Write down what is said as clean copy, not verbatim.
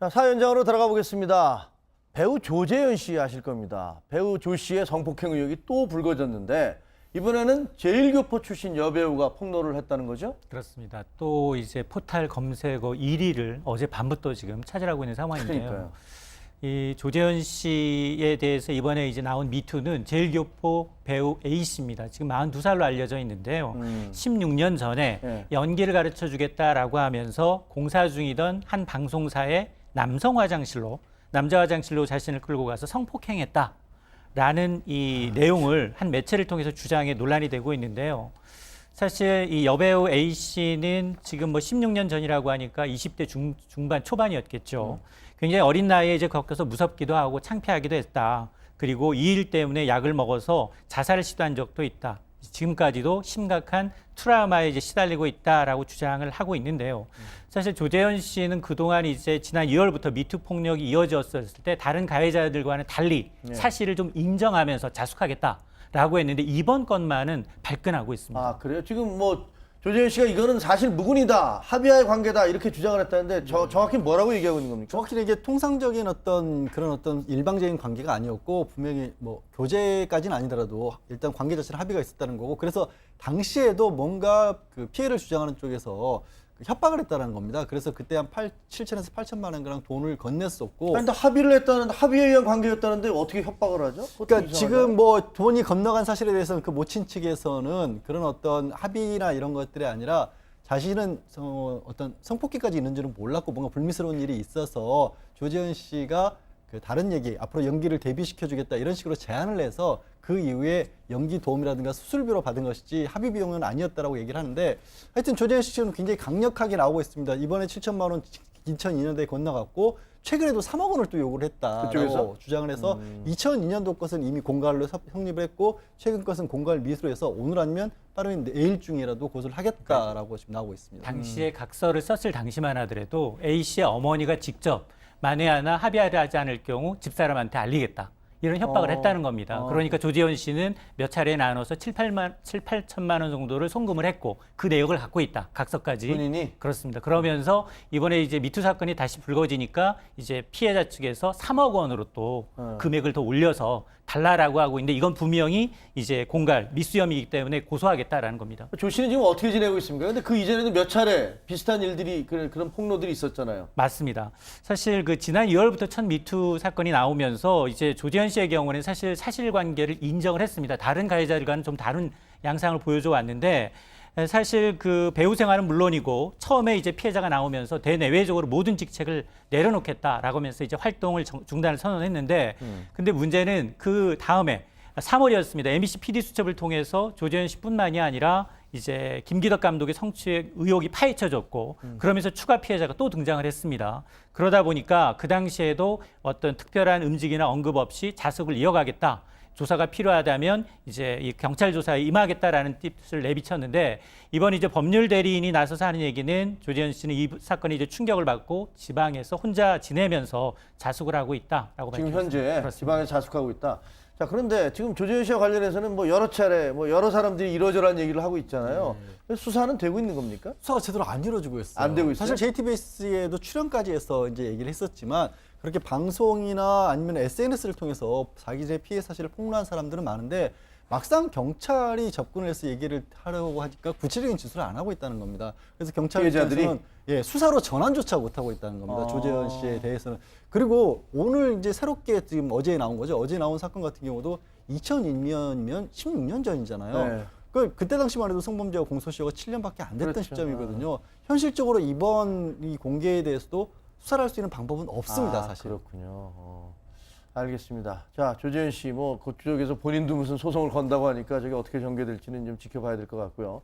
자, 사연장으로 들어가 보겠습니다. 배우 조재현 씨 아실 겁니다. 배우 조 씨의 성폭행 의혹이 또 불거졌는데 이번에는 제1교포 출신 여배우가 폭로를 했다는 거죠? 그렇습니다. 또 이제 포탈 검색어 1위를 어제 밤부터 지금 차지하고 있는 상황인데요. 그러니까요. 이 조재현 씨에 대해서 이번에 이제 나온 미투는 제1교포 배우 A 씨입니다. 지금 42살로 알려져 있는데요. 16년 전에 네. 연기를 가르쳐 주겠다라고 하면서 공사 중이던 한 방송사의 남성 화장실로 남자 화장실로 자신을 끌고 가서 성폭행했다라는 이 내용을 한 매체를 통해서 주장해 논란이 되고 있는데요. 사실 이 여배우 A 씨는 지금 뭐 16년 전이라고 하니까 20대 중반 초반이었겠죠. 굉장히 어린 나이에 이제 겪어서 무섭기도 하고 창피하기도 했다. 그리고 이 일 때문에 약을 먹어서 자살을 시도한 적도 있다. 지금까지도 심각한 트라우마에 이제 시달리고 있다라고 주장을 하고 있는데요. 사실 조재현 씨는 그동안 이제 지난 2월부터 미투 폭력이 이어졌을 때 다른 가해자들과는 달리 사실을 좀 인정하면서 자숙하겠다라고 했는데 이번 건만은 발끈하고 있습니다. 아, 그래요? 지금 뭐 조재현 씨가 이거는 사실 무근이다, 합의하의 관계다 이렇게 주장을 했다는데 정확히 뭐라고 얘기하고 있는 겁니까? 확실히 이게 통상적인 그런 일방적인 관계가 아니었고 분명히 뭐 교제까지는 아니더라도 일단 관계 자체는 합의가 있었다는 거고 그래서 당시에도 뭔가 그 피해를 주장하는 쪽에서 협박을 했다는 겁니다. 그래서 그때 한 7천에서 8천만 원가량 돈을 건넸었고. 아니, 근데 합의를 했다는 합의에 의한 관계였다는데 어떻게 협박을 하죠? 그러니까 지금 뭐 돈이 건너간 사실에 대해서는 그 모친 측에서는 그런 어떤 합의나 이런 것들이 아니라 자신은 어떤 성폭행까지 있는지는 몰랐고 뭔가 불미스러운 일이 있어서 조재현 씨가 그 다른 얘기 앞으로 연기를 데뷔시켜주겠다 이런 식으로 제안을 해서 그 이후에 연기 도움이라든가 수술비로 받은 것이지 합의 비용은 아니었다라고 얘기를 하는데 하여튼 조재현 씨는 굉장히 강력하게 나오고 있습니다. 이번에 7천만 원 2002년도에 건너갔고 최근에도 3억 원을 또 요구를 했다라고 그쪽에서? 주장을 해서 2002년도 것은 이미 공갈로 성립을 했고 최근 것은 공갈 미수로 해서 오늘 아니면 빠르면 내일 중이라도 고소를 하겠다라고 지금 나오고 있습니다. 당시에 각서를 썼을 당시만 하더라도 A 씨의 어머니가 직접 만에 하나 합의를 하지 않을 경우 집사람한테 알리겠다. 이런 협박을 했다는 겁니다. 그러니까 조재현 씨는 몇 차례 나눠서 8천만 원 정도를 송금을 했고 그 내역을 갖고 있다. 각서까지. 본인이? 그렇습니다. 그러면서 이번에 이제 미투 사건이 다시 불거지니까 이제 피해자 측에서 3억 원으로 또 금액을 더 올려서 달라라고 하고 있는데 이건 분명히 이제 공갈 미수혐의이기 때문에 고소하겠다라는 겁니다. 조 씨는 지금 어떻게 지내고 있습니까? 근데 그 이전에도 몇 차례 비슷한 일들이 그런 폭로들이 있었잖아요. 맞습니다. 사실 그 지난 2월부터 첫 미투 사건이 나오면서 이제 조재현 씨의 경우는 사실 사실관계를 인정을 했습니다. 다른 가해자들과는 좀 다른 양상을 보여줘 왔는데 사실 그 배우 생활은 물론이고 처음에 이제 피해자가 나오면서 대내외적으로 모든 직책을 내려놓겠다라고 하면서 이제 활동을 중단을 선언했는데 근데 문제는 그 다음에 3월이었습니다. MBC PD 수첩을 통해서 조재현 씨뿐만이 아니라 이제 김기덕 감독의 성추행 의혹이 파헤쳐졌고 그러면서 추가 피해자가 또 등장을 했습니다. 그러다 보니까 그 당시에도 어떤 특별한 움직이나 언급 없이 자숙을 이어가겠다. 조사가 필요하다면 이제 이 경찰 조사에 임하겠다라는 뜻을 내비쳤는데 이번 이제 법률 대리인이 나서서 하는 얘기는 조재현 씨는 이 사건이 이제 충격을 받고 지방에서 혼자 지내면서 자숙을 하고 있다라고 지금 밝혔습니다. 현재 그렇습니다. 지방에 자숙하고 있다. 자, 그런데 지금 조재현 씨와 관련해서는 뭐 여러 차례 뭐 여러 사람들이 이러저러한 얘기를 하고 있잖아요. 수사는 되고 있는 겁니까? 수사가 제대로 안 이루어지고 있어요. 안 되고 있어요? 사실 JTBC에도 출연까지 해서 이제 얘기를 했었지만 그렇게 방송이나 아니면 SNS를 통해서 자기의 피해 사실을 폭로한 사람들은 많은데 막상 경찰이 접근을 해서 얘기를 하려고 하니까 구체적인 진술을 안 하고 있다는 겁니다. 그래서 경찰 피해자들이? 입장에서는 수사로 전환조차 못 하고 있다는 겁니다. 조재현 씨에 대해서는. 그리고 오늘 이제 새롭게 지금 어제 나온 거죠. 어제 나온 사건 같은 경우도 2002년이면 16년 전이잖아요. 네. 그때 당시만 해도 성범죄와 공소시효가 7년밖에 안 됐던 그렇죠. 시점이거든요. 현실적으로 이번 이 공개에 대해서도 수사를 할 수 있는 방법은 없습니다, 사실. 그렇군요. 알겠습니다. 자, 조재현 씨 뭐 그쪽에서 본인도 무슨 소송을 건다고 하니까 저게 어떻게 전개될지는 좀 지켜봐야 될 것 같고요.